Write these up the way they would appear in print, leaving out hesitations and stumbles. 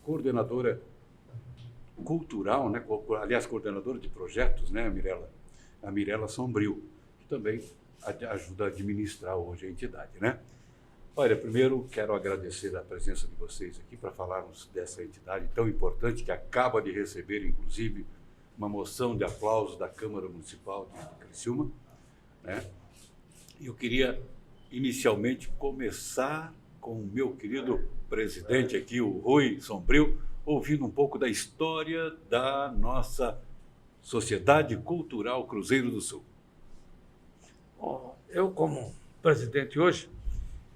coordenadora cultural, né? Aliás, coordenadora de projetos, né, a Mirela Sombrio, que também ajuda a administrar hoje a entidade, né? Olha, primeiro quero agradecer a presença de vocês aqui para falarmos dessa entidade tão importante que acaba de receber, inclusive, uma moção de aplauso da Câmara Municipal de Criciúma, né? Eu queria, inicialmente, começar com o meu querido presidente aqui, o Rui Sombrio, ouvindo um pouco da história da nossa Sociedade Cultural Cruzeiro do Sul. Bom, eu, como presidente hoje,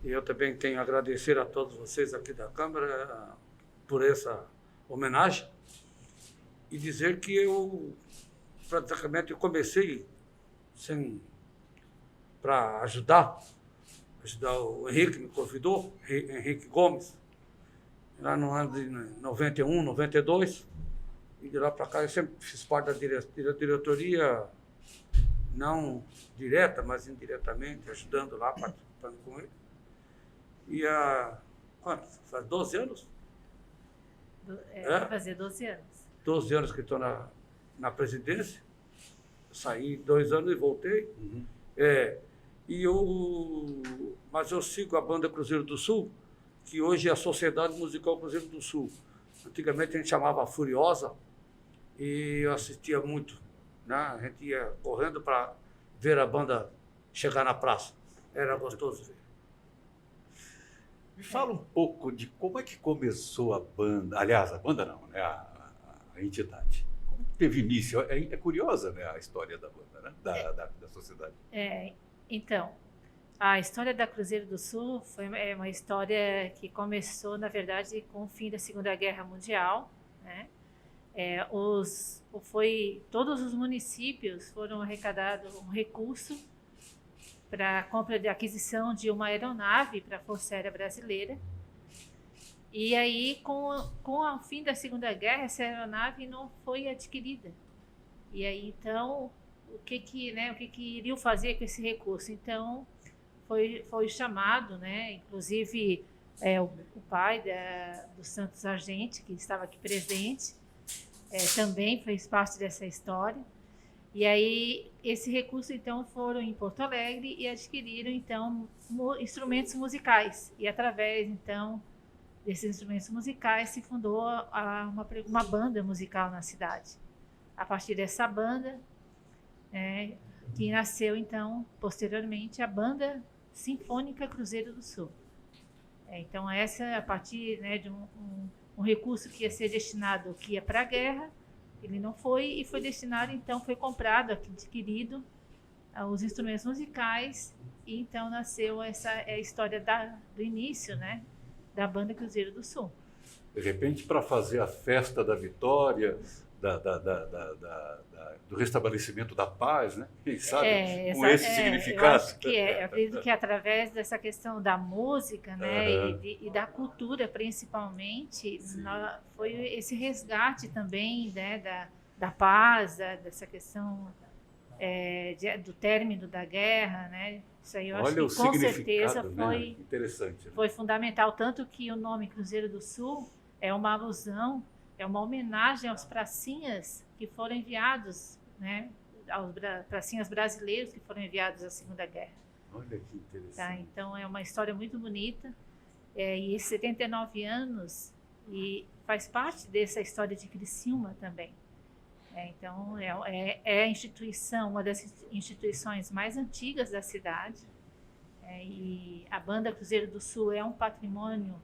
e eu também tenho a agradecer a todos vocês aqui da Câmara por essa homenagem e dizer que eu praticamente comecei para ajudar o Henrique me convidou, Henrique Gomes, lá no ano de 91, 92, e de lá para cá eu sempre fiz parte da diretoria, não direta, mas indiretamente, ajudando lá, participando com ele. E faz 12 anos? Vai fazer 12 anos. 12 anos que estou na presidência. Saí 2 anos e voltei. Uhum. Mas eu sigo a banda Cruzeiro do Sul, que hoje é a Sociedade Musical Cruzeiro do Sul. Antigamente a gente chamava Furiosa e eu assistia muito, né? A gente ia correndo para ver a banda chegar na praça. Era gostoso ver. Me fala um pouco de como é que começou a banda. Aliás, a banda não, né? A entidade. Como é que teve início? É curiosa, né, a história da banda, né? Da sociedade. Então, a história da Cruzeiro do Sul foi uma história que começou, na verdade, com o fim da Segunda Guerra Mundial, né? Todos os municípios foram arrecadados um recurso para a compra de aquisição de uma aeronave para a Força Aérea Brasileira. E aí, com o fim da Segunda Guerra, essa aeronave não foi adquirida. E aí, então, o que iriam fazer com esse recurso? Então, foi chamado, né? Inclusive, o pai do Santos Argente, que estava aqui presente, também fez parte dessa história. E aí, esse recurso, então, foram em Porto Alegre e adquiriram, então, instrumentos musicais. E, através, então, desses instrumentos musicais, se fundou uma banda musical na cidade. A partir dessa banda, que nasceu, então, posteriormente, a Banda Sinfônica Cruzeiro do Sul. Então, essa, a partir, né, de um recurso que ia ser destinado, que ia para a guerra, ele não foi, e foi destinado, então, foi comprado, adquirido, os instrumentos musicais, e então nasceu essa história do início, né, da Banda Cruzeiro do Sul. De repente, para fazer a festa da vitória, do restabelecimento da paz, né? Quem sabe, com esse significado. Eu acredito que através dessa questão da música, né, Uhum. e da cultura, principalmente, foi esse resgate também, né, da paz, dessa questão do término da guerra, né? Isso aí eu acho que com certeza foi, interessante, né? Foi fundamental, tanto que o nome Cruzeiro do Sul é uma alusão, é uma homenagem aos pracinhas que foram enviados, né, aos pracinhas brasileiros que foram enviados à Segunda Guerra. Olha que interessante. Tá? Então, é uma história muito bonita. E esses 79 anos faz parte dessa história de Criciúma também. Então, é a instituição, uma das instituições mais antigas da cidade. E a Banda Cruzeiro do Sul é um patrimônio,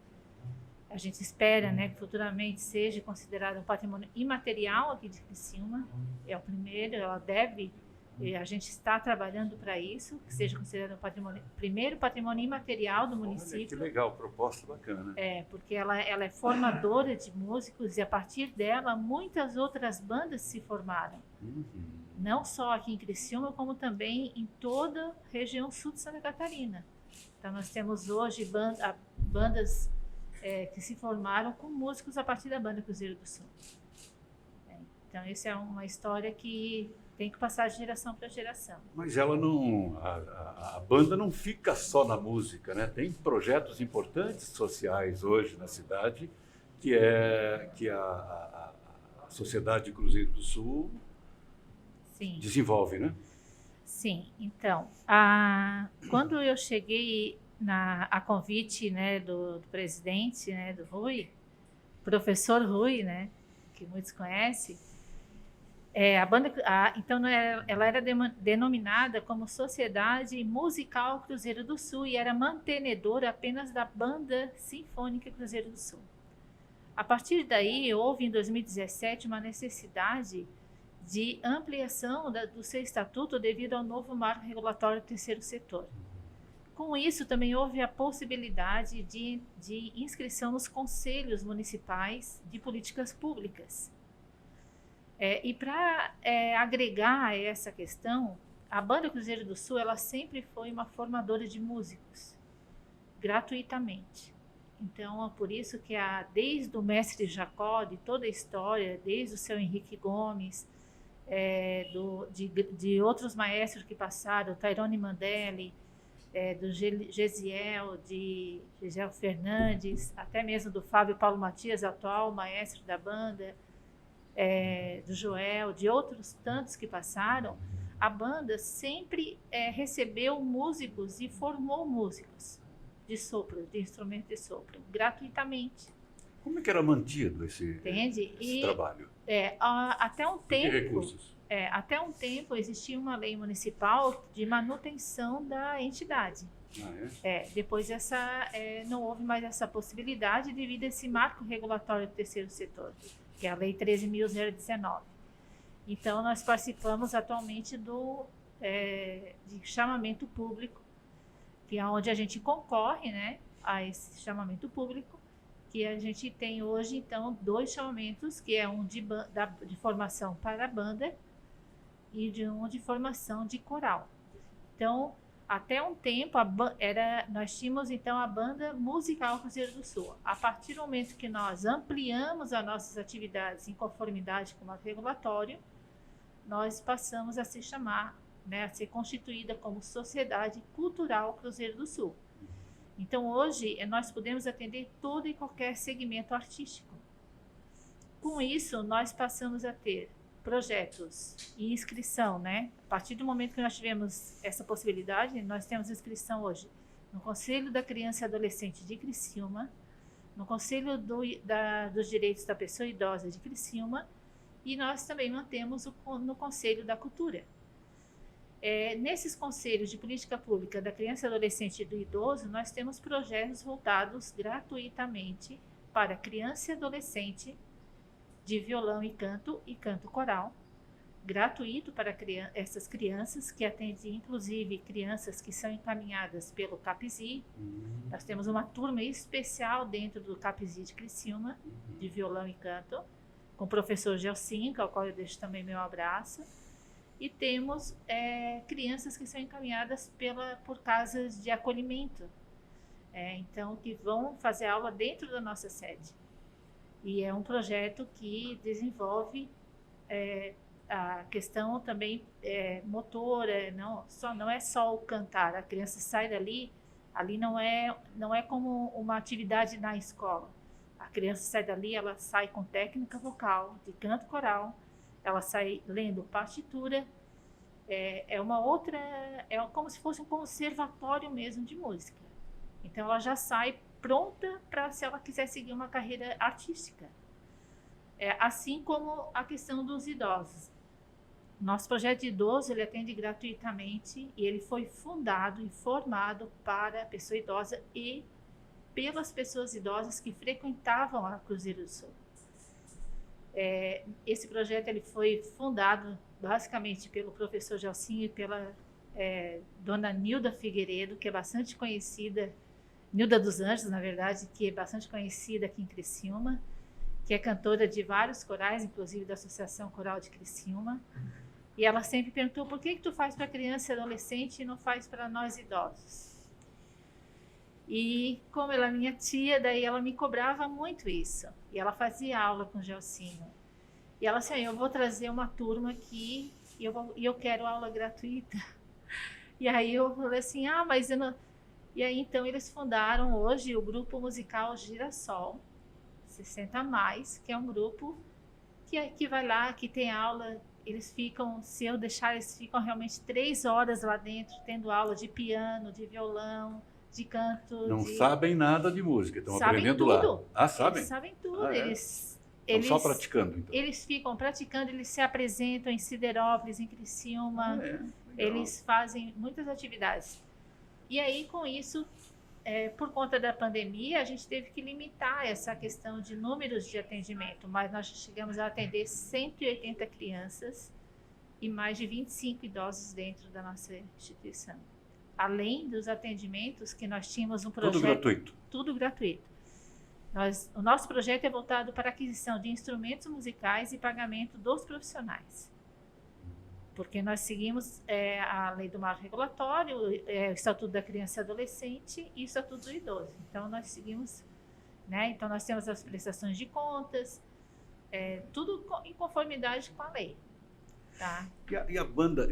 a gente espera, né, que futuramente seja considerado um patrimônio imaterial aqui de Criciúma. É o primeiro, a gente está trabalhando para isso, que seja considerado primeiro patrimônio imaterial do município. Olha, que legal, proposta bacana. Porque ela é formadora de músicos e a partir dela muitas outras bandas se formaram. Uhum. Não só aqui em Criciúma, como também em toda a região sul de Santa Catarina. Então nós temos hoje bandas que se formaram com músicos a partir da Banda Cruzeiro do Sul. Então essa é uma história que tem que passar de geração para geração. Mas ela não, a banda não fica só na música, né? Tem projetos importantes sociais hoje na cidade que a Sociedade Cruzeiro do Sul Sim. desenvolve, né? Sim, então, quando eu cheguei a convite, né, do presidente, né, do Rui, professor Rui, né, que muitos conhecem, a banda, então ela era denominada como Sociedade Musical Cruzeiro do Sul e era mantenedora apenas da Banda Sinfônica Cruzeiro do Sul. A partir daí, houve em 2017 uma necessidade de ampliação do seu estatuto devido ao novo marco regulatório do terceiro setor. Com isso, também houve a possibilidade de inscrição nos conselhos municipais de políticas públicas. E para agregar a essa questão, a Banda Cruzeiro do Sul ela sempre foi uma formadora de músicos, gratuitamente. Então, é por isso que desde o mestre Jacó, de toda a história, desde o seu Henrique Gomes, de outros maestros que passaram, o Tairone Mandelli, do Gesiel, de Gesiel Fernandes, até mesmo do Fábio Paulo Matias, atual maestro da banda, do Joel, de outros tantos que passaram, a banda sempre recebeu músicos e formou músicos de sopro, de instrumento de sopro, gratuitamente. Como é que era mantido esse trabalho? Até um tempo, que recursos? Até um tempo existia uma lei municipal de manutenção da entidade. Depois não houve mais essa possibilidade devido a esse marco regulatório do terceiro setor, que é a Lei 13.019. Então, nós participamos atualmente de chamamento público, que é onde a gente concorre, né, a esse chamamento público, que a gente tem hoje, então, 2 chamamentos, que é um de formação para a banda e um de formação de coral. Então, até um tempo, nós tínhamos, então, a Banda Musical Cruzeiro do Sul. A partir do momento que nós ampliamos as nossas atividades em conformidade com o marco regulatório, nós passamos a se chamar, né, a ser constituída como Sociedade Cultural Cruzeiro do Sul. Então, hoje, nós podemos atender todo e qualquer segmento artístico. Com isso, nós passamos a ter projetos e inscrição, né? A partir do momento que nós tivemos essa possibilidade, nós temos inscrição hoje no Conselho da Criança e Adolescente de Criciúma, no Conselho dos Direitos da Pessoa Idosa de Criciúma, e nós também mantemos no Conselho da Cultura. Nesses conselhos de política pública da criança, adolescente e do idoso, nós temos projetos voltados gratuitamente para criança e adolescente de violão e canto coral, gratuito para essas crianças, que atende inclusive crianças que são encaminhadas pelo CAPSI. Nós temos uma turma especial dentro do CAPSI de Criciúma, de violão e canto, com o professor Gelsinca, ao qual eu deixo também meu abraço. E temos crianças que são encaminhadas por casas de acolhimento, então que vão fazer aula dentro da nossa sede. E é um projeto que desenvolve a questão também motora, não é só o cantar, a criança sai dali, ali não é como uma atividade na escola. A criança sai dali, ela sai com técnica vocal, de canto coral, ela sai lendo partitura, é como se fosse um conservatório mesmo de música. Então ela já sai pronta para, se ela quiser seguir uma carreira artística. Assim como a questão dos idosos. Nosso projeto de idoso, ele atende gratuitamente e ele foi fundado e formado para a pessoa idosa e pelas pessoas idosas que frequentavam a Cruzeiro do Sul. Esse projeto ele foi fundado basicamente pelo professor Gelsinho e pela dona Nilda Figueiredo, que é bastante conhecida, Nilda dos Anjos, na verdade, que é bastante conhecida aqui em Criciúma, que é cantora de vários corais, inclusive da Associação Coral de Criciúma. E ela sempre perguntou: por que tu faz para criança e adolescente e não faz para nós idosos? E como ela é minha tia, daí ela me cobrava muito isso. E ela fazia aula com o Gelsinho. E ela assim: eu vou trazer uma turma aqui e eu quero aula gratuita. E aí eu falei assim: mas eu não... E aí então eles fundaram hoje o grupo musical Girassol, 60 mais, que é um grupo que vai lá, que tem aula. Eles ficam, se eu deixar, eles ficam realmente 3 horas lá dentro, tendo aula de piano, de violão, de canto. Não sabem nada de música, estão Sabem aprendendo tudo. lá. Ah, sabem? Eles sabem tudo. Ah, é? Estão só praticando, então. Eles ficam praticando, eles se apresentam em Siderópolis, em Criciúma. Legal. Eles fazem muitas atividades. E aí, com isso, por conta da pandemia, a gente teve que limitar essa questão de números de atendimento, mas nós chegamos a atender 180 crianças e mais de 25 idosos dentro da nossa instituição. Além dos atendimentos que nós tínhamos um projeto... Tudo gratuito? Tudo gratuito. O nosso projeto é voltado para a aquisição de instrumentos musicais e pagamento dos profissionais. Porque nós seguimos a lei do marco regulatório, o Estatuto da Criança e Adolescente e o Estatuto do Idoso. Então, nós seguimos, né? Então, nós temos as prestações de contas, tudo em conformidade com a lei. Tá? E a banda,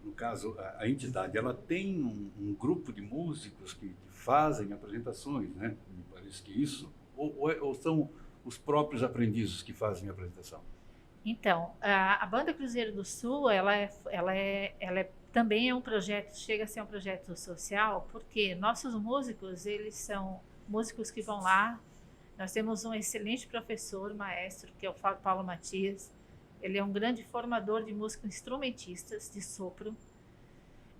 no caso, a entidade, ela tem um grupo de músicos que fazem apresentações, né? Me parece que isso. Ou são os próprios aprendizes que fazem a apresentação? Então, a Banda Cruzeiro do Sul, ela também é um projeto, chega a ser um projeto social, porque nossos músicos, eles são músicos que vão lá. Nós temos um excelente professor, maestro, que é o Paulo Matias. Ele é um grande formador de músicos instrumentistas de sopro.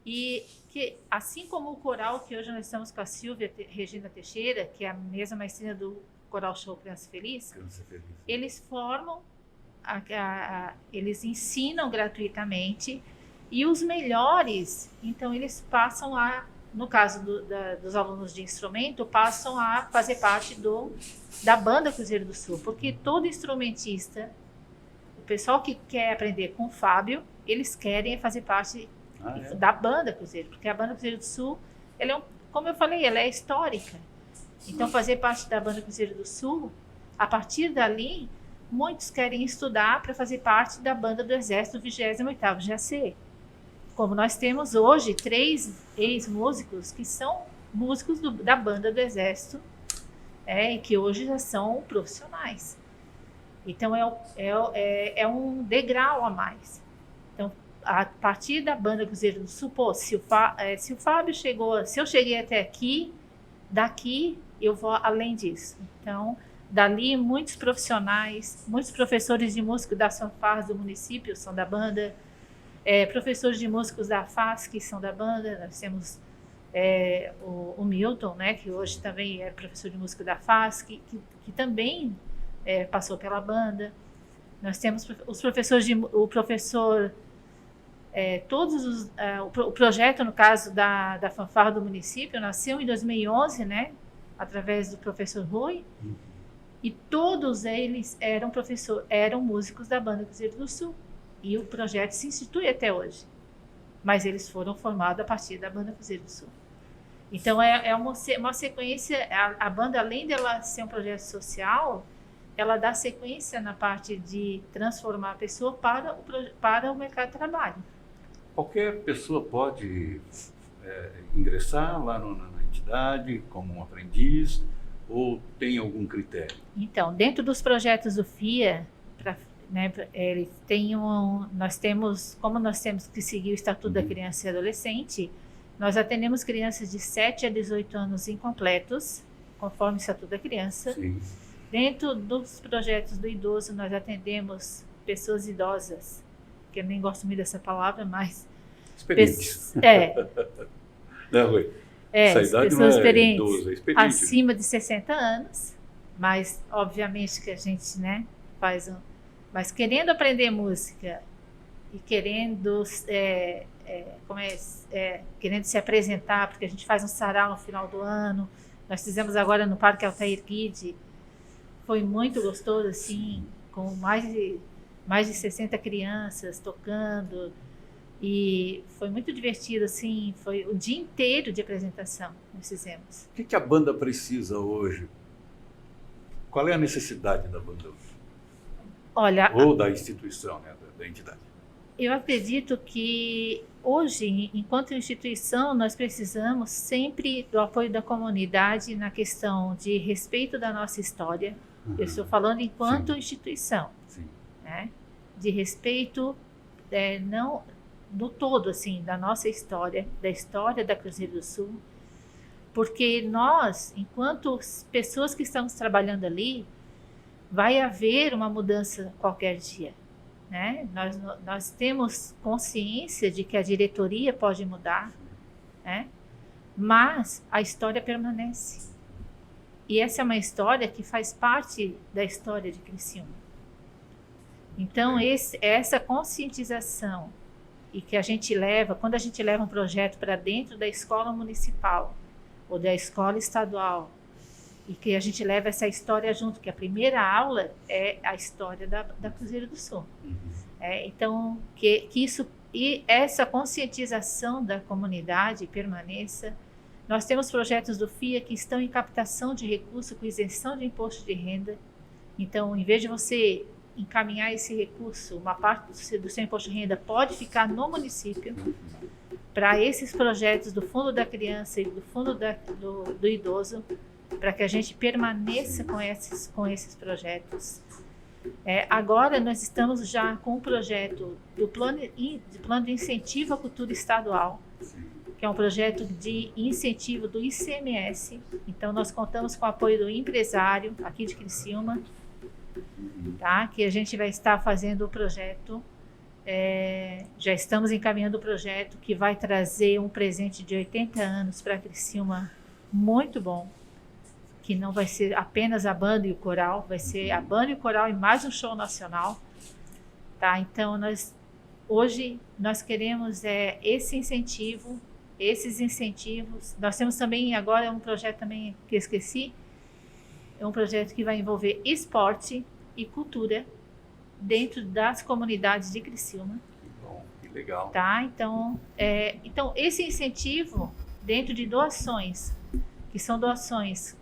E que, assim como o coral, que hoje nós estamos com a Silvia Regina Teixeira, que é a mesma maestrina do Coral Show Criança Feliz, eles formam, eles ensinam gratuitamente, e os melhores, então eles passam no caso dos alunos de instrumento, passam a fazer parte da Banda Cruzeiro do Sul, porque todo instrumentista, o pessoal que quer aprender com o Fábio, eles querem fazer parte da Banda Cruzeiro, porque a Banda Cruzeiro do Sul, como eu falei, ela é histórica. Então, fazer parte da Banda Cruzeiro do Sul, a partir dali, muitos querem estudar para fazer parte da Banda do Exército 28º GAC. Como nós temos hoje 3 ex-músicos que são músicos da Banda do Exército, e que hoje já são profissionais. Então, é um degrau a mais. Então, a partir da Banda Cruzeiro do Sul, se o Fábio chegou, se eu cheguei até aqui, daqui eu vou além disso. Então, dali, muitos profissionais, muitos professores de música das fanfarras do município são da banda, professores de músicos da FASC são da banda. Nós temos o Milton, né, que hoje também é professor de música da FASC, que também passou pela banda. Nós temos os professores, o projeto, no caso da fanfarra do município, nasceu em 2011, né, através do professor Rui, e todos eles eram músicos da Banda Cruzeiro do Sul, e o projeto se institui até hoje, mas eles foram formados a partir da Banda Cruzeiro do Sul. Então, é uma sequência, a banda, além dela ser um projeto social, ela dá sequência na parte de transformar a pessoa para o mercado de trabalho. Qualquer pessoa pode ingressar lá na entidade como um aprendiz, ou tem algum critério? Então, dentro dos projetos do FIA, eles têm como nós temos que seguir o Estatuto da Criança e Adolescente, nós atendemos crianças de 7 a 18 anos incompletos, conforme o Estatuto da Criança. Sim. Dentro dos projetos do idoso, nós atendemos pessoas idosas, que eu nem gosto muito dessa palavra, mas... Experientes. Não, Rui? Essa idade pessoas não experientes, idoso, é experiente. Acima de 60 anos, mas obviamente que a gente, né, faz mas querendo aprender música e querendo querendo se apresentar, porque a gente faz um sarau no final do ano. Nós fizemos agora no Parque Altair Kid, foi muito gostoso, assim, com mais de 60 crianças tocando, e foi muito divertido, assim, foi o dia inteiro de apresentação que nós fizemos. O que a banda precisa hoje? Qual é a necessidade da banda hoje? Olha, ou da instituição, né, da entidade? Eu acredito que hoje, enquanto instituição, nós precisamos sempre do apoio da comunidade na questão de respeito da nossa história. Eu estou falando enquanto instituição, né? De respeito não do todo, assim, da nossa história, da história da Cruzeiro do Sul, porque nós, enquanto pessoas que estamos trabalhando ali, vai haver uma mudança qualquer dia, né? Nós temos consciência de que a diretoria pode mudar, né? Mas a história permanece. E essa é uma história que faz parte da história de Criciúma. Então, essa conscientização e que a gente leva, quando a gente leva um projeto para dentro da escola municipal ou da escola estadual, e que a gente leva essa história junto, que a primeira aula é a história da Cruzeiro do Sul. Então, que isso e essa conscientização da comunidade permaneça. Nós temos projetos do FIA que estão em captação de recursos com isenção de imposto de renda. Então, em vez de você encaminhar esse recurso, uma parte do seu imposto de renda pode ficar no município para esses projetos do Fundo da Criança e do Fundo do Idoso, para que a gente permaneça com esses projetos. Agora nós estamos já com um projeto do plano de incentivo à cultura estadual, que é um projeto de incentivo do ICMS. Então nós contamos com o apoio do empresário aqui de Criciúma, tá? Que a gente vai estar fazendo o projeto, já estamos encaminhando o projeto que vai trazer um presente de 80 anos para Criciúma muito bom, que não vai ser apenas a banda e o coral, vai ser a banda e o coral e mais um show nacional, tá? Então hoje nós queremos esses incentivos. Nós temos também agora um projeto também que eu esqueci, é um projeto que vai envolver esporte e cultura dentro das comunidades de Criciúma. Que bom, que legal. Tá? Então esse incentivo dentro de doações, que são doações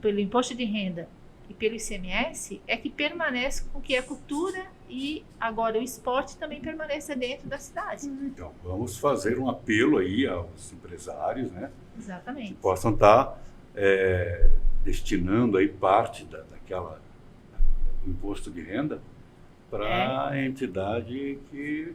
pelo imposto de renda e pelo ICMS, é que permanece com que a cultura e agora o esporte também permaneça dentro da cidade. Então, vamos fazer um apelo aí aos empresários, né? Exatamente. Que possam estar destinando aí parte do imposto de renda para a entidade que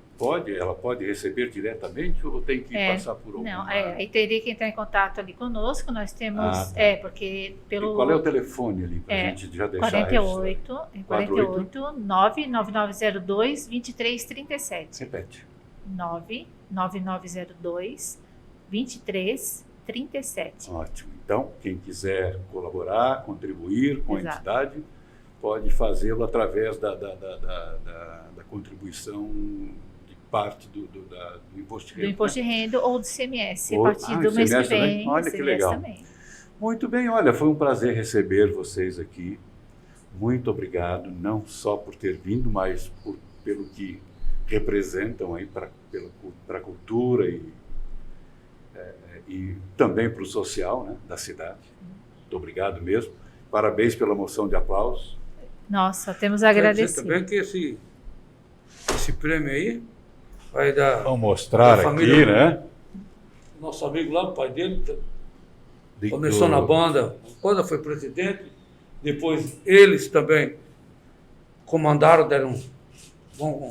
ela pode receber diretamente ou tem que passar por alguma... Não, aí teria que entrar em contato ali conosco. Nós temos, porque pelo... E qual é o telefone ali para a gente já deixar 48 99902 2337. Repete. 99902 2337. Ótimo. Então, quem quiser colaborar, contribuir com Exato. A entidade, pode fazê-lo através da contribuição de parte do imposto de renda. Do imposto de renda ou do ICMS, a Ou- partir do mês que ICMS também? vem. Olha que ICMS legal. também. Muito bem, olha, foi um prazer receber vocês aqui. Muito obrigado, não só por ter vindo, mas pelo que representam aí para a cultura e também para o social, né, da cidade. Muito obrigado mesmo. Parabéns pela moção de aplausos. Nossa, temos a Quero dizer agradecer. também que esse prêmio aí vai dar Vamos mostrar da aqui, família, né? nosso amigo lá, o pai dele, começou na banda, quando foi presidente, depois eles também comandaram, deram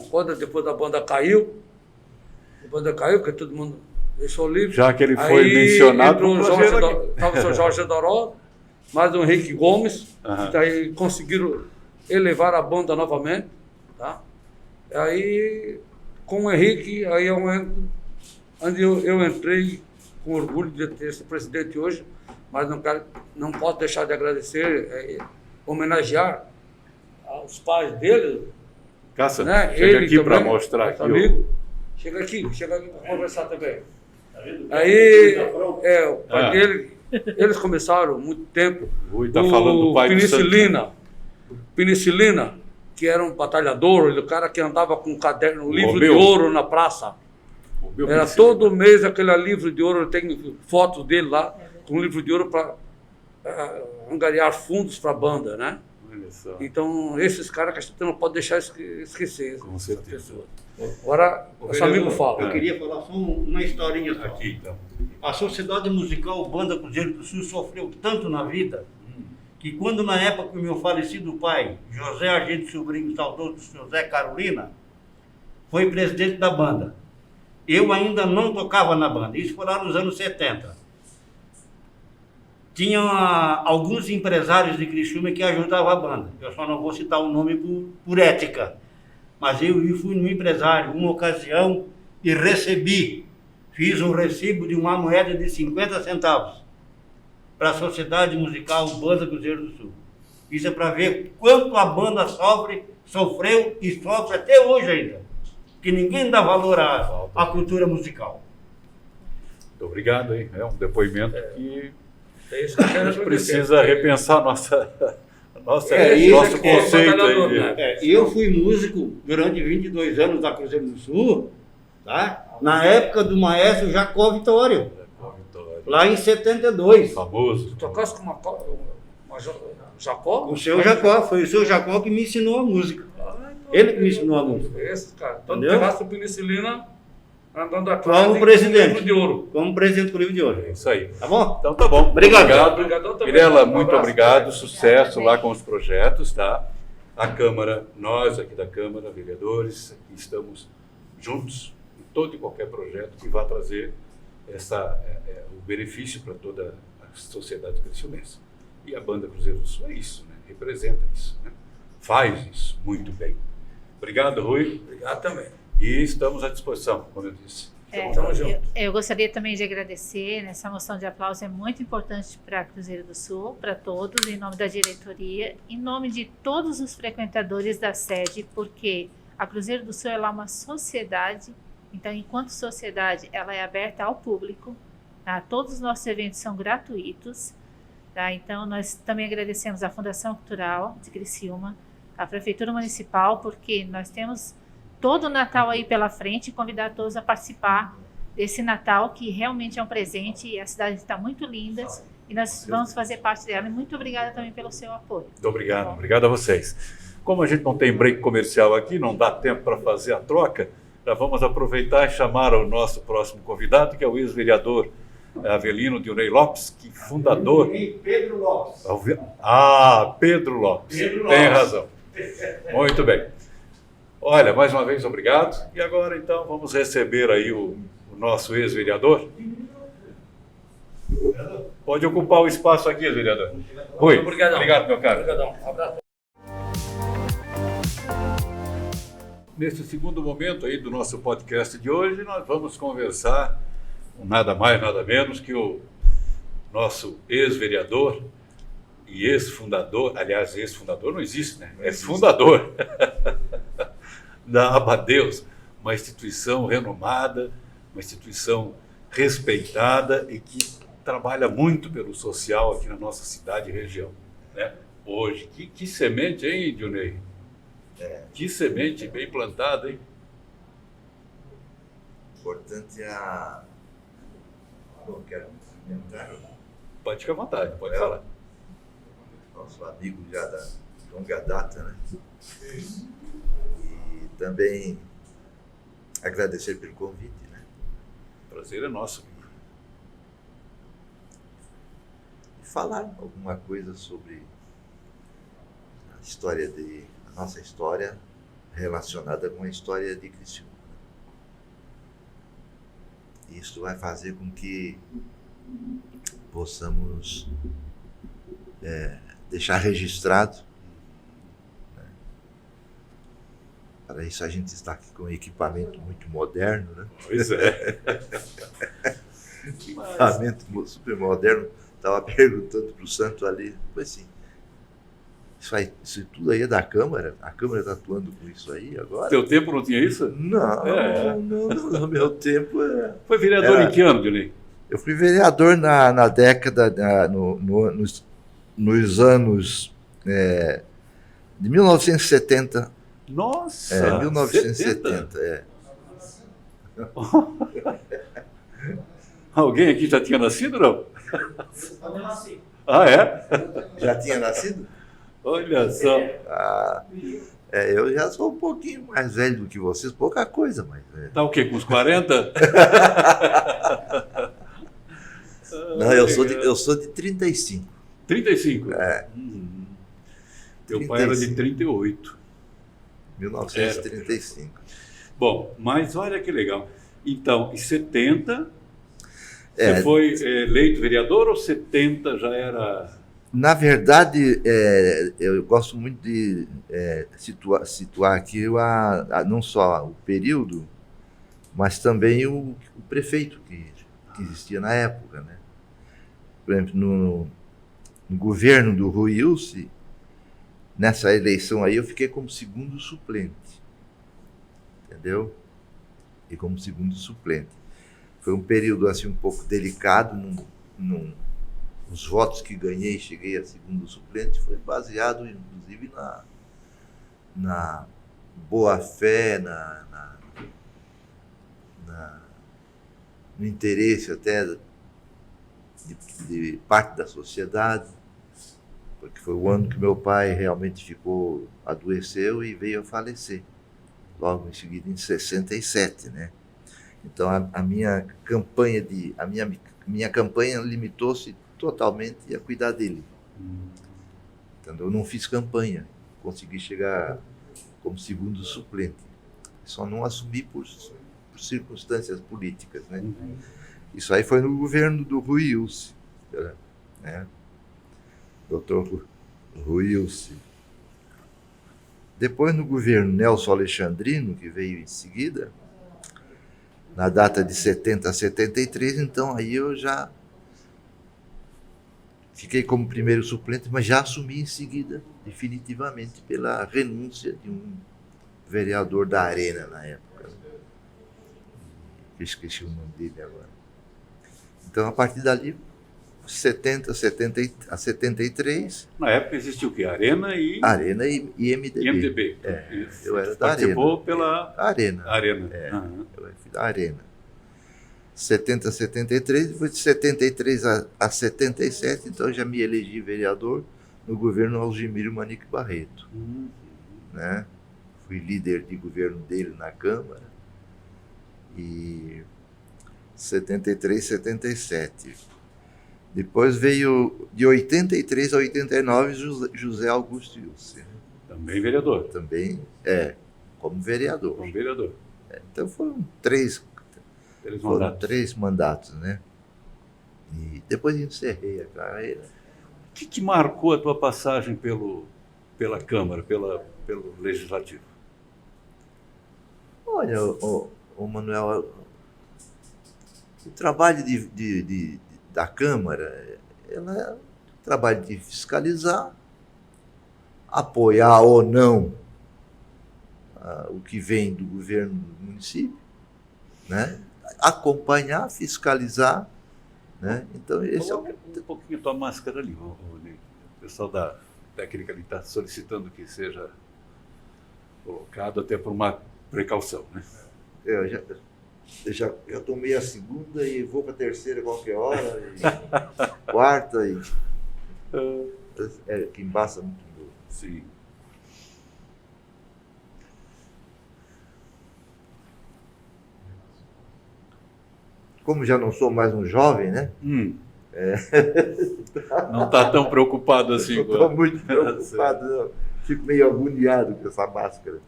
quando depois a banda caiu, porque todo mundo deixou livre. Já que ele foi mencionado, Estava o senhor Jorge Doró, mais o Henrique Gomes, Aham. que aí conseguiram elevar a banda novamente, tá? Aí, com o Henrique, aí onde eu entrei com orgulho de ter esse presidente hoje, mas não posso deixar de agradecer, homenagear aos pais dele, Cássio, né? chega Ele aqui para também, mostrar nosso aqui. amigo. Chega aqui para conversar também. Aí, o pai dele, eles começaram há muito tempo. Rui está falando do pai do Penicilina, que era um batalhador, o cara que andava com um caderno, um livro de Romeu. ouro na praça. Era todo mês aquele livro de ouro, tem fotos dele lá, com um livro de ouro para angariar fundos para a banda, né? Olha só. Então, esses caras que a gente não pode deixar esquecer. Com certeza. Agora, nosso amigo fala. Eu queria falar só uma historinha só. Aqui, então. A Sociedade Musical Banda Cruzeiro do Sul sofreu tanto na vida que quando na época o meu falecido pai, José Argente Sobrinho, saudoso José Carolina, foi presidente da banda. Eu ainda não tocava na banda, isso foi lá nos anos 70. Tinha alguns empresários de Criciúma que ajudavam a banda. Eu só não vou citar o nome por ética. Mas eu fui no empresário, uma ocasião, e fiz um recibo de uma moeda de 50 centavos para a Sociedade Musical Banda Cruzeiro do Sul. Isso é para ver quanto a banda sofreu e sofre até hoje ainda. Que ninguém dá valor à cultura musical. Muito obrigado, hein? É um depoimento que É isso que eu a quero gente agradecer. precisa repensar nosso isso conceito batalhador, aí. né? Eu fui músico durante 22 anos da Cruzeiro do Sul, tá? Na época do maestro Jacó Vitório, lá em 72. Famoso. Tocasse com uma Jacó? O seu Jacó, foi o seu Jacó que me ensinou a música. Ele que me ensinou a música. Esse, cara. Então, Entendeu? pedaço de penicilina andando atrás. Como presidente. livro de ouro. Como presidente do Livro de Ouro. É isso aí. Tá bom? Então tá bom. Obrigado. Obrigadão também. Mirela, Um muito abraço. obrigado. Sucesso lá com os projetos, tá? A Câmara, nós aqui da Câmara, vereadores, aqui estamos juntos em todo e qualquer projeto que vá trazer o benefício para toda a sociedade criciumense. E a Banda Cruzeiro do Sul é isso, né? Representa isso, né? Faz isso muito bem. Obrigado, Rui. Obrigado também. E estamos à disposição, como eu disse. Tamo junto. Eu gostaria também de agradecer, né, essa moção de aplauso é muito importante para Cruzeiro do Sul, para todos, em nome da diretoria, em nome de todos os frequentadores da sede, porque a Cruzeiro do Sul ela é uma sociedade, então, enquanto sociedade, ela é aberta ao público, tá? Todos os nossos eventos são gratuitos, tá? Então, nós também agradecemos à Fundação Cultural de Criciúma, à Prefeitura Municipal, porque nós temos todo o Natal aí pela frente e convidar todos a participar desse Natal, que realmente é um presente e a cidade está muito linda e nós vamos fazer parte dela. E muito obrigada também pelo seu apoio. Muito obrigado, obrigado a vocês. Como a gente não tem break comercial aqui, não dá tempo para fazer a troca, já vamos aproveitar e chamar o nosso próximo convidado, que é o ex-vereador Avelino Dionei Lopes, que fundador... Pedro Lopes. Pedro Lopes. Pedro Tem Lopes. razão. Muito bem. Olha, mais uma vez, obrigado. E agora, então, vamos receber aí o nosso ex-vereador. Pode ocupar o espaço aqui, vereador. Rui, Obrigadão. obrigado, meu caro. Obrigadão. Um abraço. Nesse segundo momento aí do nosso podcast de hoje, nós vamos conversar com nada mais, nada menos que o nosso ex-vereador e ex-fundador, aliás, ex-fundador não existe, né? É fundador da Abadeus, uma instituição renomada, uma instituição respeitada e que trabalha muito pelo social aqui na nossa cidade e região, né? Hoje, que semente, hein, Dionei? Que semente bem plantada, hein? Importante Bom, quero cumprimentar Pode ficar à vontade, pode É. falar. nosso amigo já da longa data, né? E também agradecer pelo convite, né? Prazer é nosso. E falar alguma coisa sobre a nossa história relacionada com a história de Criciúma. Isso vai fazer com que possamos deixar registrado, né? Para isso a gente está aqui com um equipamento muito moderno, né? Pois é. Equipamento super moderno. Estava perguntando para o Santo ali, pois sim, isso tudo aí é da Câmara? A Câmara está atuando com isso aí agora? Teu tempo não tinha isso? Não, não, no meu tempo Foi vereador em que ano, Dionei? eu fui vereador na década, nos anos de 1970. Nossa! 1970, Alguém aqui já tinha nascido, não? Ah, é? Já tinha nascido? Olha só. Ah, eu já sou um pouquinho mais velho do que vocês, pouca coisa, mas... Tá o quê? Com uns 40? Não, eu sou de 35. 35? É. Teu pai era de 38. 1935. Bom, mas olha que legal. Então, em 70, É. você foi eleito vereador ou 70 já era... Na verdade, eu gosto muito de situar aqui não só o período, mas também o prefeito que existia na época, né? Por exemplo, no governo do Rui Ilse, nessa eleição aí, eu fiquei como segundo suplente. Entendeu? E como segundo suplente. Foi um período assim um pouco delicado. Os votos que ganhei, cheguei a segundo suplente, foi baseado inclusive na boa fé, no interesse até de parte da sociedade, porque foi o ano que meu pai realmente adoeceu e veio a falecer, logo em seguida em 67, né? Então a minha campanha limitou-se totalmente a cuidar dele. Entendeu? Eu não fiz campanha, consegui chegar como segundo suplente, só não assumi por circunstâncias políticas, né? Isso aí foi no governo do Rui Ilse, né? Doutor Rui Ilse. Depois, no governo Nelson Alexandrino, que veio em seguida, na data de 70 a 73, então aí eu já fiquei como primeiro suplente, mas já assumi em seguida, definitivamente, pela renúncia de um vereador da Arena na época. Eu esqueci o nome dele agora. Então, a partir dali, 70 a 73... Na época existia o quê? Arena e MDB. MDB. Eu era da Participou Arena. pela Arena. Arena. Eu fui da Arena. 70 a 73, depois de 73 a 77, então eu já me elegi vereador no governo Algemiro Manique Barreto. Né? Fui líder de governo dele na Câmara. E 73, 77. Depois veio de 83 a 89 José Augusto Ilse. Também vereador. Também, como vereador. Como vereador. Então foram três mandatos, né? E depois encerrei a carreira. O que marcou a tua passagem pela Câmara, pelo Legislativo? Olha, Manuel, o trabalho da Câmara é um trabalho de fiscalizar, apoiar ou não o que vem do governo do município, né? Acompanhar, fiscalizar, né? Então, esse Coloca um pouquinho tua máscara ali, Ney. O pessoal da técnica está solicitando que seja colocado até por uma precaução, né? Eu já tomei a segunda e vou para a terceira qualquer hora, e quarta, que embaça muito. Sim. Como já não sou mais um jovem, né? Não está tão preocupado assim. Não estou muito preocupado, não. Fico meio agoniado com essa máscara.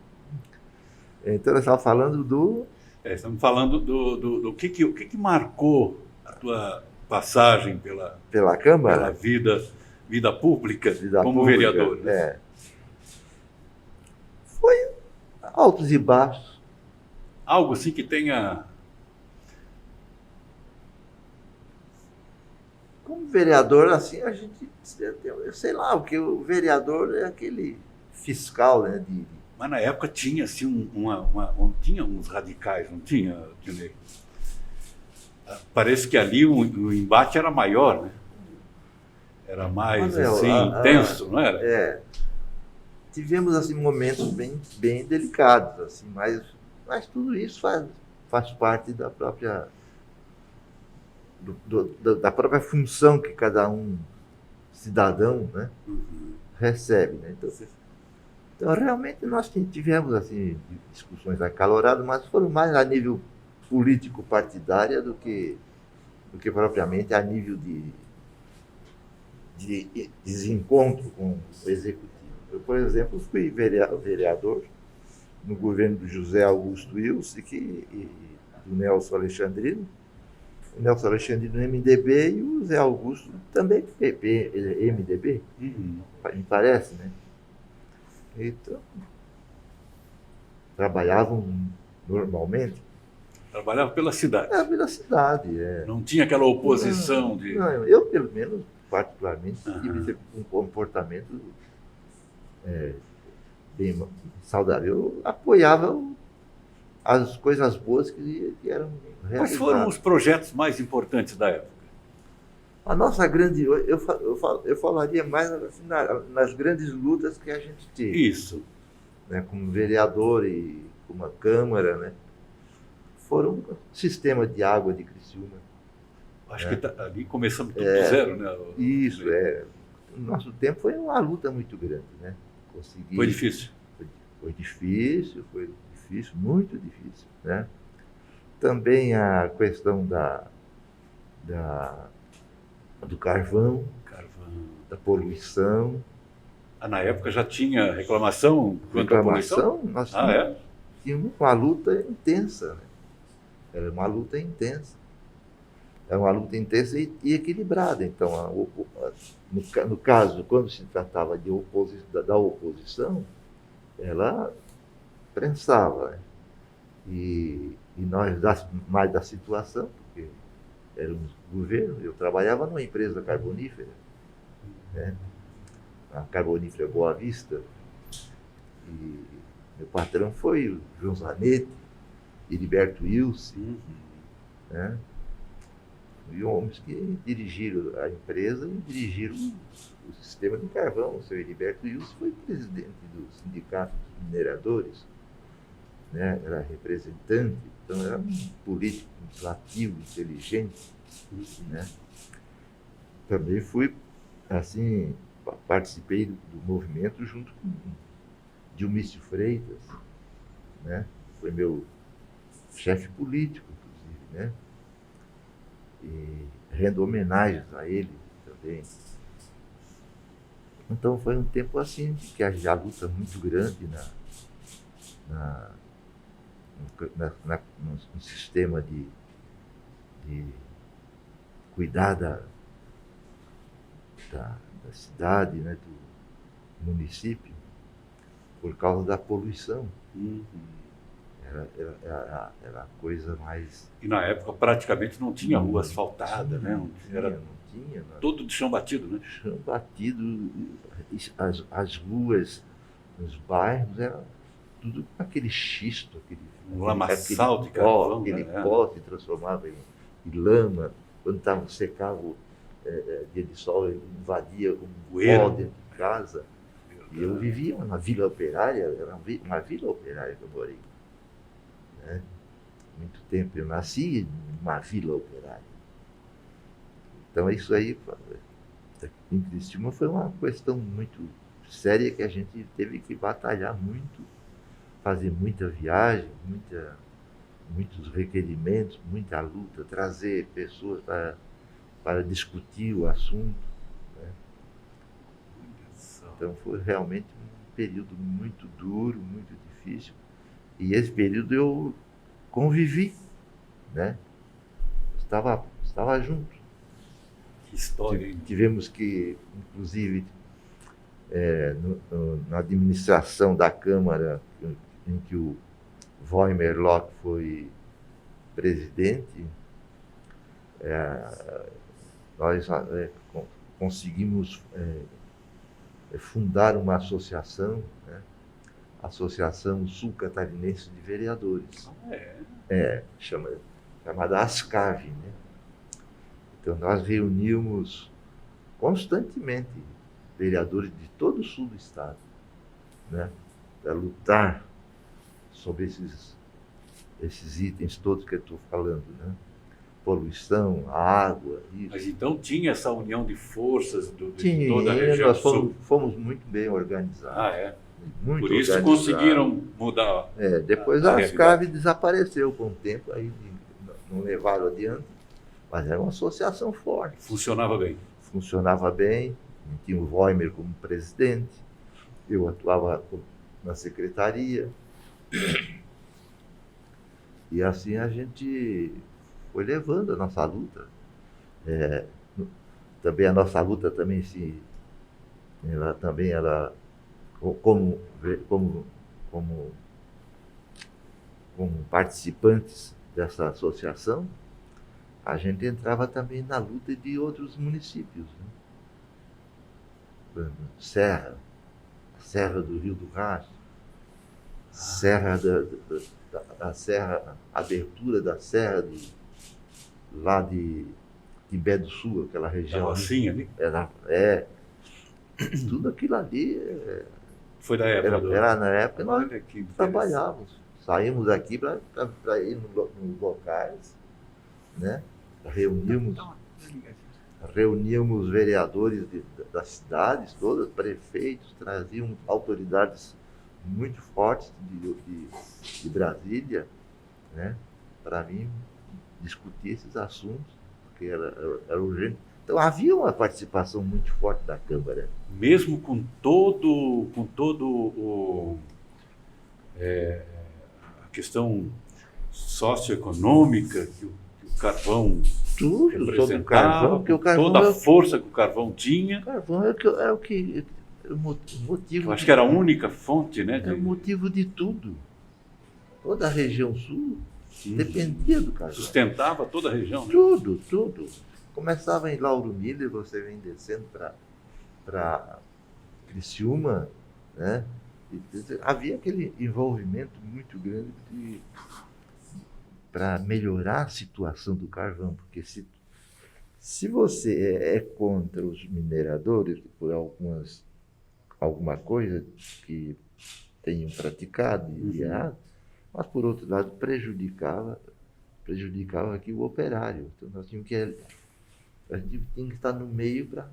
Então, eu estava falando do... Estamos falando do que marcou a tua passagem pela Câmara? Pela vida pública como vereador. Né? Foi altos e baixos. Algo assim que tenha... Como vereador, assim, a gente, sei lá, porque o vereador é aquele fiscal, né? Mas na época tinha assim, tinha uns radicais, não tinha, Ney? Parece que ali o embate era maior, né? Era mais intenso, não era? Tivemos assim, momentos bem delicados, assim, mas tudo isso faz parte da própria... da própria função que cada cidadão, né, recebe, né? Então, realmente nós tivemos assim discussões acaloradas, mas foram mais a nível político partidária do que propriamente a nível de desencontro com o executivo. Eu, por exemplo, fui vereador no governo do José Augusto Ilse e do Nelson Alexandrino. O Nelson Alexandrino MDB e o Zé Augusto também PP, MDB, me parece, né? Então, trabalhavam normalmente. Trabalhava pela cidade. Pela cidade, Não tinha aquela oposição de... Não, eu, pelo menos, particularmente, tive um comportamento bem saudável. Eu apoiava as coisas boas que eram realizadas. Quais foram os projetos mais importantes da época? A nossa grande... Eu falaria mais assim, nas grandes lutas que a gente teve. Isso. Né, como vereador e como a Câmara, né? Foram o sistema de água de Criciúma. Acho que ali começamos tudo do zero, né? Isso, O nosso tempo foi uma luta muito grande, né? Foi difícil. Foi difícil, muito difícil, né? Também a questão do carvão, da poluição. Na época já tinha reclamação quanto à poluição? Nós tínhamos uma luta intensa, né? Era uma luta intensa. Era uma luta intensa e equilibrada. Então, no caso, quando se tratava da oposição, ela prensava, né? E nós, mais da situação, porque éramos governo, eu trabalhava numa empresa carbonífera, né? A Carbonífera Boa Vista, e meu patrão foi o João Zanetti, Heriberto Wilson, né? E homens que dirigiram a empresa e dirigiram o sistema de carvão. O seu Heriberto Wilson foi presidente do Sindicato dos Mineradores, né? Era representante, então era um político ativo, inteligente, né? Também fui, assim, participei do movimento junto com Dilmício Freitas, né? Foi meu chefe político, inclusive, né? E rendo homenagens a ele também. Então foi um tempo assim, que a luta muito grande no sistema de cuidar da cidade, né, do município, por causa da poluição. Era a coisa mais... E na época praticamente não tinha rua asfaltada, né? Não tinha. Tudo de chão batido, né? Chão batido, as ruas nos bairros eram tudo com aquele xisto, um lamaçal de carvão, aquele pó se transformava em lama. Quando secava dia de sol, ele invadia o pó dentro de casa. E eu vivia na Vila Operária, era uma Vila Operária que eu morei, né? Muito tempo. Eu nasci numa Vila Operária. Então isso aí, em Criciúma, foi uma questão muito séria que a gente teve que batalhar muito, fazer muita viagem, muitos requerimentos, muita luta, trazer pessoas para discutir o assunto, né? Então foi realmente um período muito duro, muito difícil. E esse período eu convivi, né? Estava junto. Que história, hein? Tivemos que, inclusive, na administração da Câmara, em que o Voimer Locke foi presidente, nós conseguimos fundar uma associação, né? Associação Sul-Catarinense de Vereadores. Chamada ASCAV, né? Então nós reunimos constantemente vereadores de todo o sul do estado, né? Para lutar sobre esses itens todos que eu estou falando, né? poluição, a água. Isso. Mas então tinha essa união de forças de Tinha, toda a região nós sul. fomos muito bem organizados. Ah, é? Muito Por isso organizados. conseguiram mudar. Depois a a realidade. Ascave desapareceu com o tempo, aí não levaram adiante, mas era uma associação forte. Funcionava bem. Funcionava bem, tinha o Voimer como presidente, eu atuava na secretaria, e assim a gente foi levando a nossa luta. Também a nossa luta também ela como participantes dessa associação, a gente entrava também na luta de outros municípios, né? Por exemplo, Serra do Rio do Rastro, abertura da Serra lá de Timbé do Sul, aquela região. Assim ali? Tudo aquilo ali Foi da época. era na época que nós Olha que interessante. trabalhávamos. Saímos daqui para ir nos locais, né? Reuníamos vereadores das cidades todas, prefeitos, traziam autoridades muito fortes de Brasília, né? Para mim discutir esses assuntos, porque era urgente. Então havia uma participação muito forte da Câmara. Mesmo com todo a questão socioeconômica que o carvão Tudo sobre o representava, carvão, porque o carvão toda a força que o carvão tinha. O carvão era o motivo. Eu acho que era a única fonte, né? É o motivo de tudo. Toda a região sul dependia do carvão. Sustentava toda a região. Né? Tudo. Começava em Lauro Miller, você vem descendo para Criciúma, né? Havia aquele envolvimento muito grande para melhorar a situação do carvão, porque se você é contra os mineradores por alguma coisa que tenham praticado e errado, mas por outro lado prejudicava aqui o operário. Então nós tínhamos a gente tinha que estar no meio para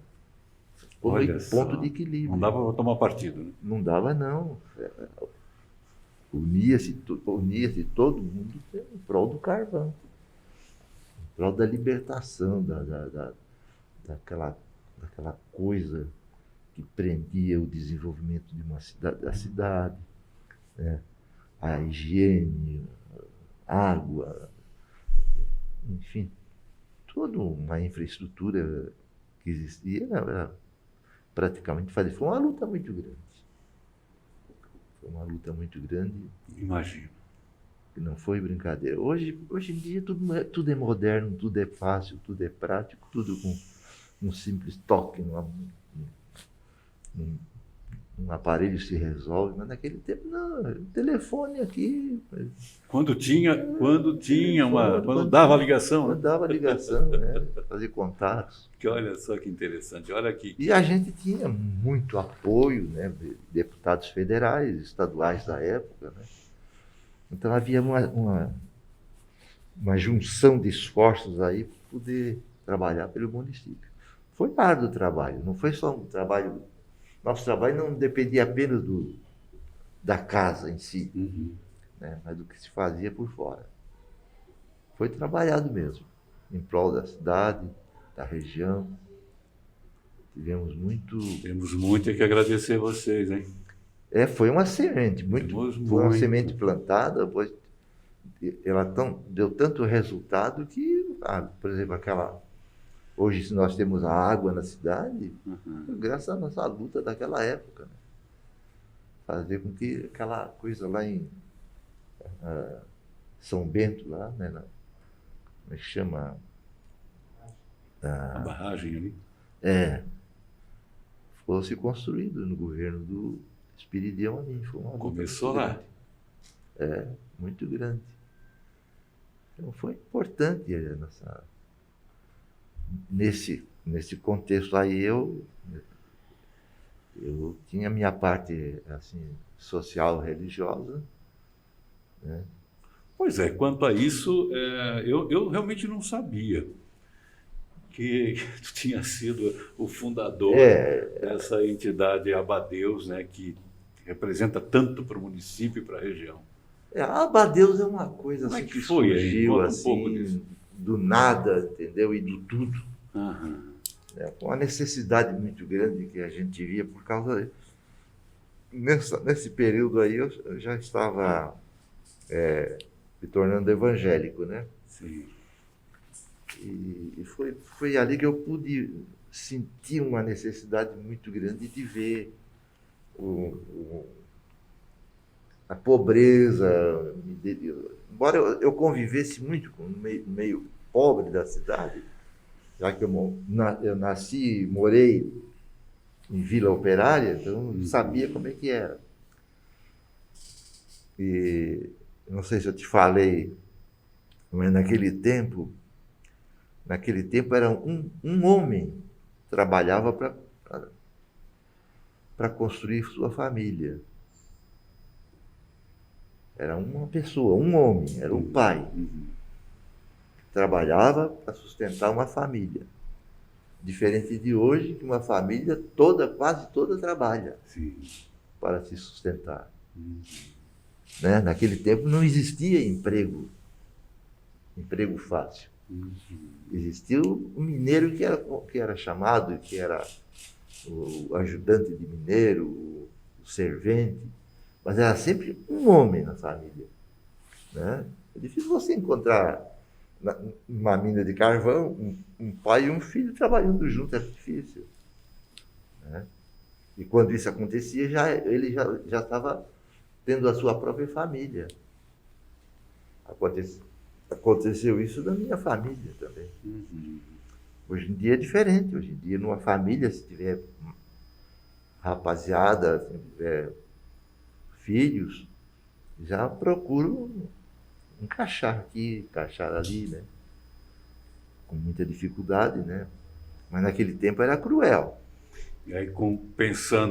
pôr um ponto de equilíbrio. Não dava para tomar partido, né? Não dava, não. Unia-se todo mundo em prol do carvão, em prol da libertação, daquela coisa que prendia o desenvolvimento de da cidade, né? A higiene, água, enfim, toda uma infraestrutura que existia era praticamente foi uma luta muito grande. Foi uma luta muito grande. Imagino. Que não foi brincadeira. Hoje em dia tudo é moderno, tudo é fácil, tudo é prático, tudo com um simples toque num aparelho se resolve, mas naquele tempo não, telefone aqui. Quando dava a ligação, Quando né? dava ligação, né? Fazer contatos. Que olha só que interessante, olha aqui. E a gente tinha muito apoio, né, de deputados federais, estaduais da época, né? Então havia uma junção de esforços aí para poder trabalhar pelo município. Foi árduo o trabalho, não foi só um trabalho. Nosso trabalho não dependia apenas da casa em si, né, mas do que se fazia por fora. Foi trabalhado mesmo, em prol da cidade, da região. Temos muito que agradecer a vocês, hein? Foi uma semente, foi uma semente plantada, pois ela deu tanto resultado que, por exemplo, hoje se nós temos a água na cidade, graças à nossa luta daquela época, né? Fazer com que aquela coisa lá em São Bento, lá, né? Como é que chama? A barragem ali. Fosse construído no governo do Espiridião Amin. Começou lá. Muito grande. Então foi importante nesse contexto aí eu tinha a minha parte assim social religiosa, né? Pois é, quanto a isso, eu realmente não sabia que tu tinha sido o fundador dessa entidade Abadeus, né, que representa tanto para o município e para a região. A Abadeus é uma coisa Como é assim que que foi aí? surgiu Conta um pouco disso. assim, do nada, entendeu? E do tudo. Aham. Com uma necessidade muito grande que a gente via por causa... Nesse período aí eu já estava me tornando evangélico, né? Sim. E foi ali que eu pude sentir uma necessidade muito grande de ver a pobreza. Embora eu convivesse muito com o meio pobre da cidade, já que eu nasci e morei em Vila Operária, então eu sabia como é que era. E não sei se eu te falei, mas naquele tempo era um homem que trabalhava para construir sua família. Era uma pessoa, um homem, era um pai. Que trabalhava para sustentar uma família. Diferente de hoje, que uma família quase toda trabalha. Sim. Para se sustentar. Né? Naquele tempo não existia emprego fácil. Existia o mineiro que era chamado, que era o ajudante de mineiro, o servente, mas era sempre um homem na família. Né? É difícil você encontrar numa mina de carvão um pai e um filho trabalhando juntos, era difícil. Né? E quando isso acontecia, ele já estava tendo a sua própria família. Aconteceu isso da minha família também. Hoje em dia é diferente. Hoje em dia, numa família, se tiver rapaziada, se tiver filhos, já procuro encaixar aqui, encaixar ali, né? Com muita dificuldade, né? Mas naquele tempo era cruel. E aí,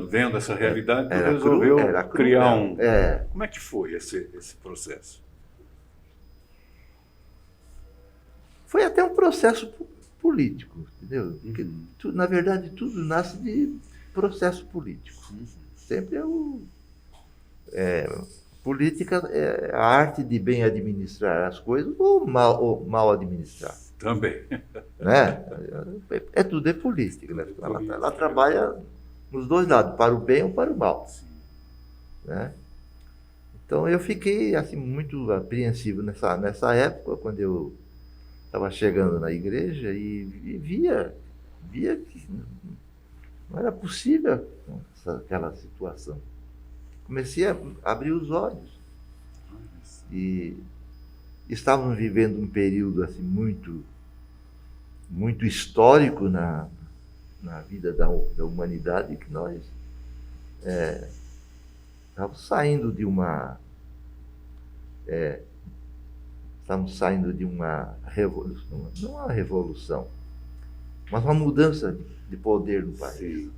vendo essa realidade, tu Era resolveu cruel. criar um... Como é que foi esse processo? Foi até um processo político, entendeu? Porque, na verdade, tudo nasce de processo político. Sempre política é a arte de bem administrar as coisas ou mal administrar. Também. Né? Tudo é política. Né? Ela trabalha nos dois lados, para o bem ou para o mal. Né? Então eu fiquei assim, muito apreensivo nessa época, quando eu estava chegando na igreja e via que não era possível aquela situação. Comecei a abrir os olhos. E estávamos vivendo um período assim, muito histórico na vida da humanidade, que nós estávamos saindo de uma revolução, não uma revolução, mas uma mudança de poder no país. Sim.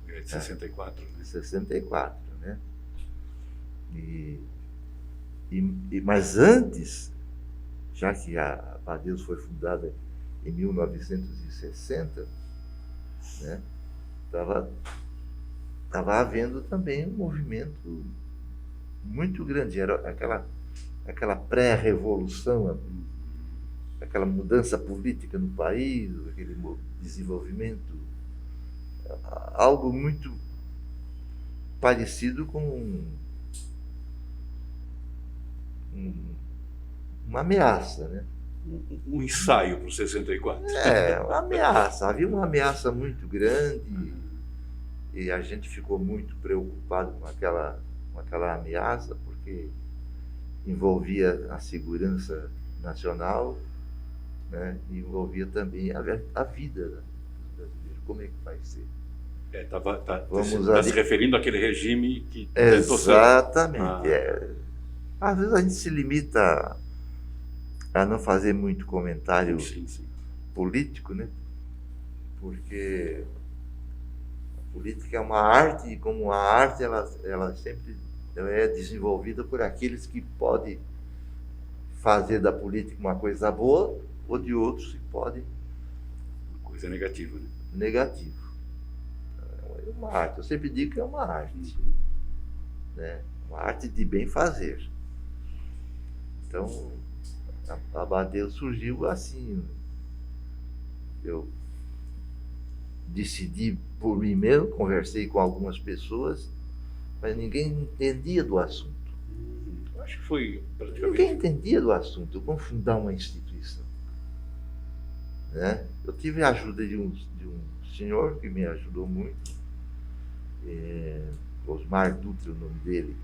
É de 64, né? 64, né? Mas antes, já que a Abadeus foi fundada em 1960, né? Estava havendo também um movimento muito grande. Era aquela pré-revolução, aquela mudança política no país, aquele desenvolvimento, algo muito parecido com uma ameaça, né? Um ensaio para o 64. Uma ameaça. Havia uma ameaça muito grande e a gente ficou muito preocupado com aquela ameaça, porque envolvia a segurança nacional, né? E envolvia também a vida dos brasileiros. Como é que vai ser? Está se referindo àquele regime que tentou ser... Exatamente. Às vezes a gente se limita a não fazer muito comentário político, né? Porque a política é uma arte, e como a arte ela sempre é desenvolvida por aqueles que podem fazer da política uma coisa boa, ou de outros que podem Uma coisa negativa, né? negativo. É uma arte. Eu sempre digo que é uma arte, Uhum. né? Uma arte de bem fazer. Então, a Abadeus surgiu assim. Eu decidi por mim mesmo, conversei com algumas pessoas, mas ninguém entendia do assunto. Eu acho que foi Ninguém praticamente. entendia do assunto, como fundar uma instituição. Né? Eu tive a ajuda de um senhor que me ajudou muito, Osmar Dutra, o nome dele.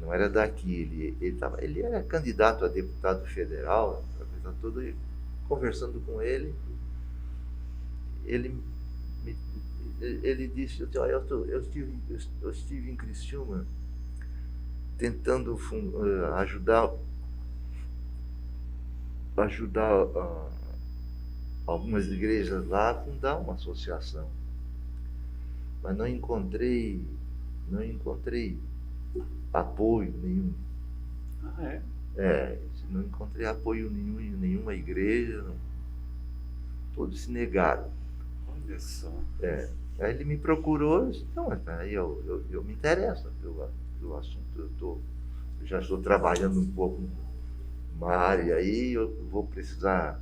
Não era daqui, ele era candidato a deputado federal, a coisa toda, e conversando com ele, ele disse, olha, eu estive em Criciúma tentando ajudar algumas igrejas lá a fundar uma associação, mas não encontrei apoio nenhum. Ah, é? Não encontrei apoio nenhum em nenhuma igreja, todos se negaram. Olha só. Aí ele me procurou e disse, não, mas aí eu me interesso pelo assunto, eu já estou trabalhando um pouco numa área aí, eu vou precisar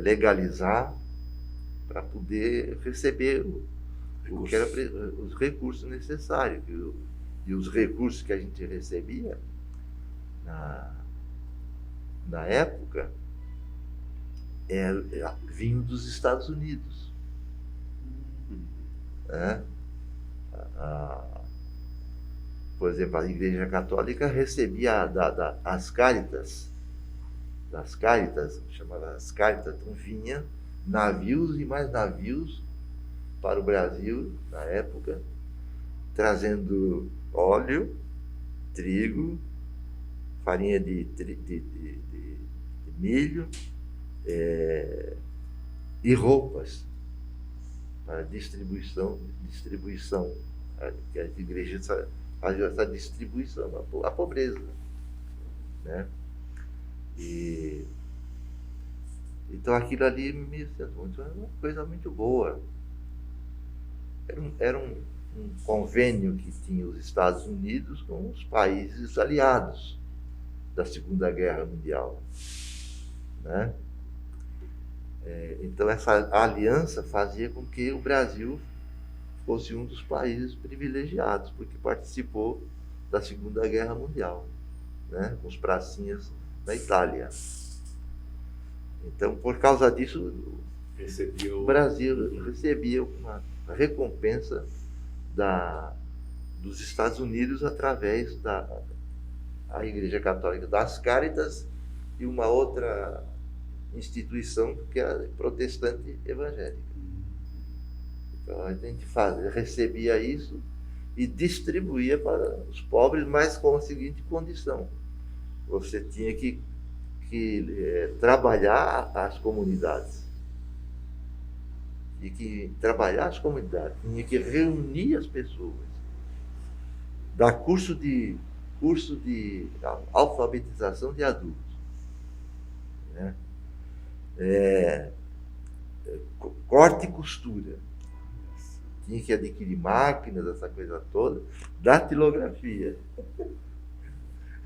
legalizar para poder receber o que era os recursos necessários. E os recursos que a gente recebia na época vinham dos Estados Unidos. Né? Por exemplo, a Igreja Católica recebia das Cáritas, chamava as Cáritas, então vinha navios e mais navios para o Brasil, na época, trazendo óleo, trigo, farinha de milho e roupas para distribuição, que as igrejas faziam essa distribuição à pobreza, né? Então aquilo ali me sentou, era uma coisa muito boa. Era um convênio que tinha os Estados Unidos com os países aliados da Segunda Guerra Mundial, né? Então essa aliança fazia com que o Brasil fosse um dos países privilegiados, porque participou da Segunda Guerra Mundial, né? Com os pracinhas na Itália. Então, por causa disso, o Brasil recebia uma recompensa dos Estados Unidos através da Igreja Católica das Cáritas e uma outra instituição que era protestante evangélica. Então a gente recebia isso e distribuía para os pobres, mas com a seguinte condição: você tinha que trabalhar as comunidades. Tinha que trabalhar as comunidades, tinha que reunir as pessoas, dar curso de alfabetização de adultos, né? Corte e costura. Tinha que adquirir máquinas, essa coisa toda, datilografia.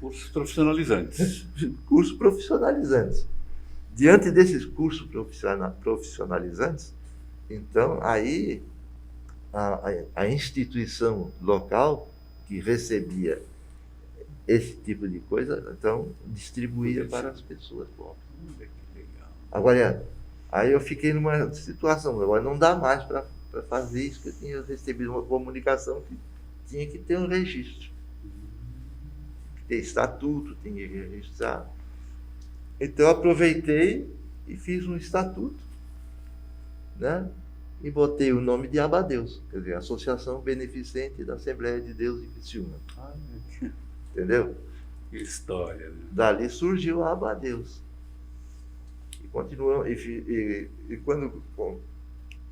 Cursos profissionalizantes. Cursos profissionalizantes. Diante desses cursos profissionalizantes, então, aí a instituição local que recebia esse tipo de coisa, então, distribuía para as pessoas pobres. Agora, aí eu fiquei numa situação, agora não dá mais para fazer isso, que eu tinha recebido uma comunicação que tinha que ter um registro. Ter estatuto, tinha que registrar. Então eu aproveitei e fiz um estatuto, né? E botei o nome de Abadeus, quer dizer, Associação Beneficente da Assembleia de Deus de Criciúma. Entendeu? Que história, né? Dali surgiu a Abadeus. E continuamos, e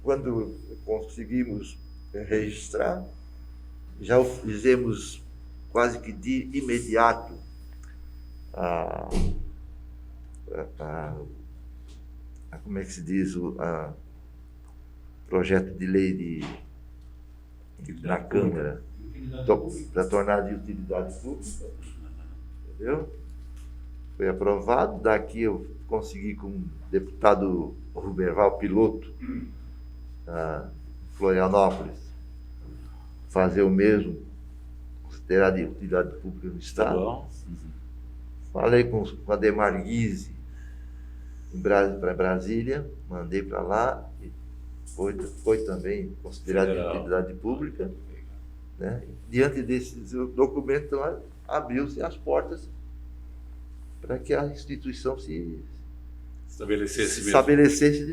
quando conseguimos registrar, já fizemos quase que de imediato como é que se diz, projeto de lei na Câmara para tornar de utilidade pública, entendeu? Foi aprovado. Daqui eu consegui com o deputado Ruberval Piloto, Florianópolis, fazer o mesmo, considerar de utilidade pública no Estado. Falei com a Ademar Guise para Brasília, mandei para lá, e foi também considerado de utilidade pública. Né? Diante desses documentos, então, abriu-se as portas para que a instituição se estabelecesse de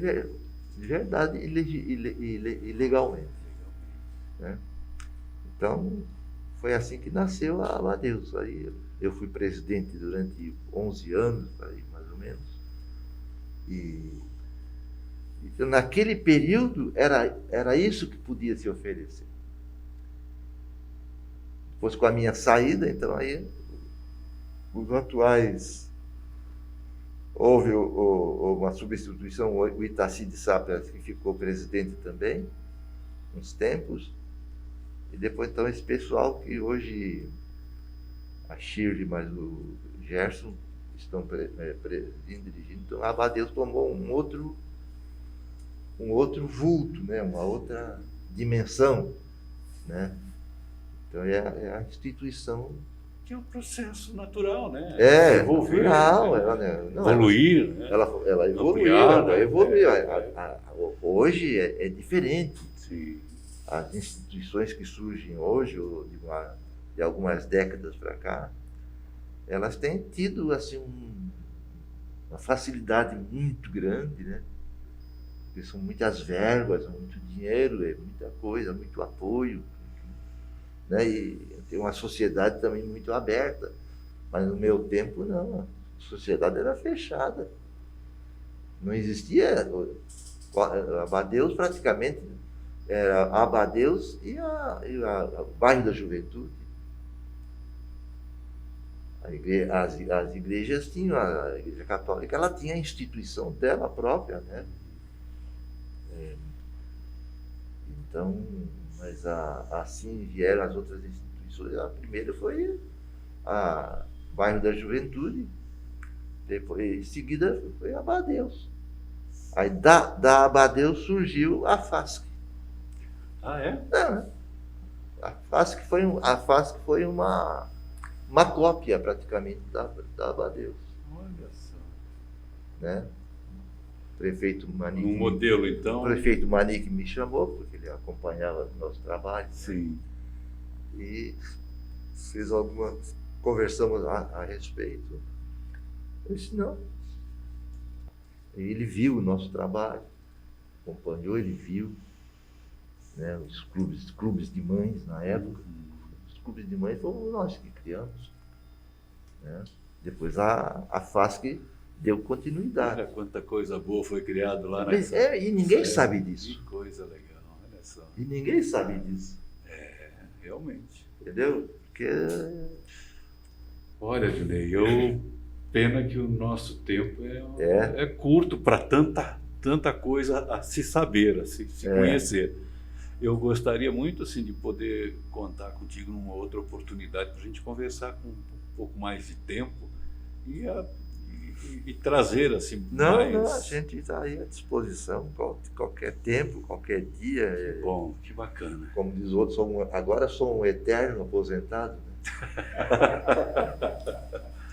verdade e legalmente. Né? Então, foi assim que nasceu a Abadeus. Aí eu fui presidente durante 11 anos, aí, mais ou menos. Então, naquele período, era isso que podia se oferecer. Depois, com a minha saída, então, aí, os atuais... Houve uma substituição, o Itaci de Sá, que ficou presidente também, uns tempos. E depois, então, esse pessoal que hoje, a Shirley mais o Gerson, estão dirigindo. Então, a Abadeus tomou um outro vulto, né? Uma outra dimensão. Né? Então, é a instituição... Que é um processo natural, né? Evoluir, né? Evoluir, né? Ela evoluiu, hoje é diferente. Sim. As instituições que surgem hoje, ou de algumas décadas para cá, elas têm tido assim, uma facilidade muito grande, né? Porque são muitas verbas, muito dinheiro, muita coisa, muito apoio. Né? E tem uma sociedade também muito aberta. Mas no meu tempo, não. A sociedade era fechada. Não existia... Abadeus praticamente era Abadeus e o bairro da Juventude. As igrejas tinham, a Igreja Católica, ela tinha a instituição dela própria, né? Então, mas assim vieram as outras instituições. A primeira foi a bairro da Juventude, depois, em seguida foi a Abadeus. Aí da Abadeus surgiu a FASC. Ah, é? A FASC foi uma cópia praticamente da Abadeus. Olha só. Né? Prefeito Manique. Um modelo, então. O prefeito Manique me chamou, porque ele acompanhava o nosso trabalho. Sim. E conversamos a respeito. Eu disse, não. Ele viu o nosso trabalho, acompanhou, ele viu, né, os clubes de mães na época. Os clubes de mães fomos nós que criamos. Né? Depois a FASC deu continuidade. Olha quanta coisa boa foi criada lá nessa... E ninguém sabe disso. Que coisa legal, olha só. E ninguém sabe disso. Realmente. Entendeu? Porque... Olha, Junei, pena que o nosso tempo é curto para tanta coisa a se saber, a se conhecer. Eu gostaria muito assim, de poder contar contigo numa outra oportunidade para a gente conversar com um pouco mais de tempo e trazer assim mais... Não, a gente está aí à disposição, qualquer tempo, qualquer dia. Bom, que bacana. Como diz o outro, agora sou um eterno aposentado. Né?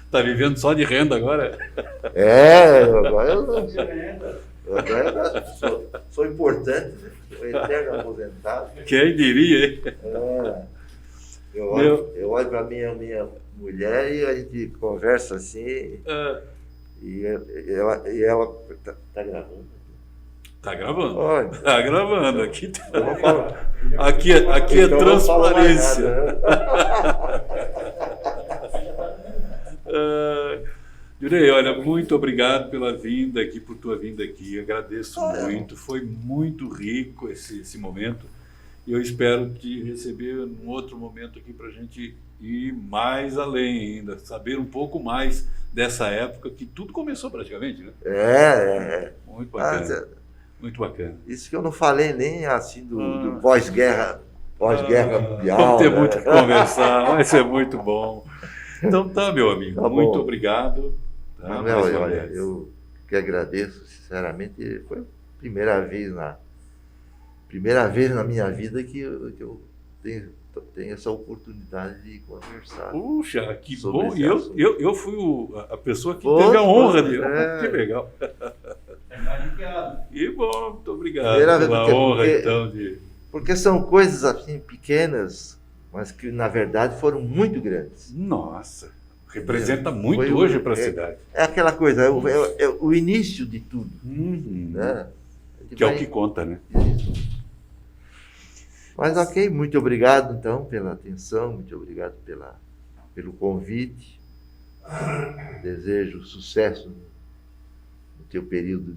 Está vivendo só de renda agora? Agora eu sou importante, né? Sou eterno aposentado. Quem diria, hein? Eu olho para minha mulher e a gente conversa assim. E ela tá gravando. Tá gravando? Olha, tá gravando. Aqui então é transparência. Jurei, olha, muito obrigado pela vinda aqui, por tua vinda aqui. Agradeço muito. Foi muito rico esse momento. E eu espero te receber num outro momento aqui para a gente ir mais além ainda, saber um pouco mais dessa época que tudo começou praticamente, né? Muito bacana. Muito bacana. Isso que eu não falei nem assim do pós-guerra mundial. Vamos ter né? muito que conversar, vai ser muito bom. Então tá, meu amigo, Tá muito bom. obrigado. Tá, Manuel, mais uma olha, vez. eu que agradeço, sinceramente, foi a primeira vez na minha vida que eu tenho essa oportunidade de conversar. Puxa, que sobre bom. esse E assunto. eu fui a pessoa que Pô, teve a honra pô, de. é. Que legal. E bom, muito obrigado Primeira vez, pela porque- honra, porque- então, de. Porque são coisas assim pequenas, mas que na verdade foram muito grandes. Nossa, representa muito Foi hoje para a é- cidade. É aquela coisa, é o início de tudo. Né? Que é o que conta, né? Mas ok, muito obrigado então pela atenção, muito obrigado pelo convite. Desejo sucesso no teu período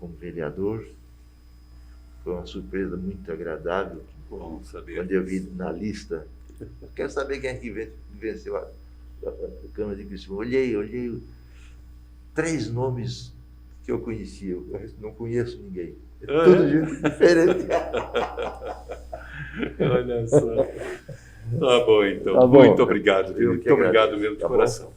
como vereador. Foi uma surpresa muito agradável Bom saber. quando eu vi na lista. Eu quero saber quem é que venceu a Câmara de Criciúma. Olhei 3 nomes que eu conhecia, eu não conheço ninguém. É tudo gente diferente. Olha só. Tá bom, então. Tá bom. Muito obrigado, Eu querido. que Muito obrigado agradeço. mesmo de Tá bom? coração.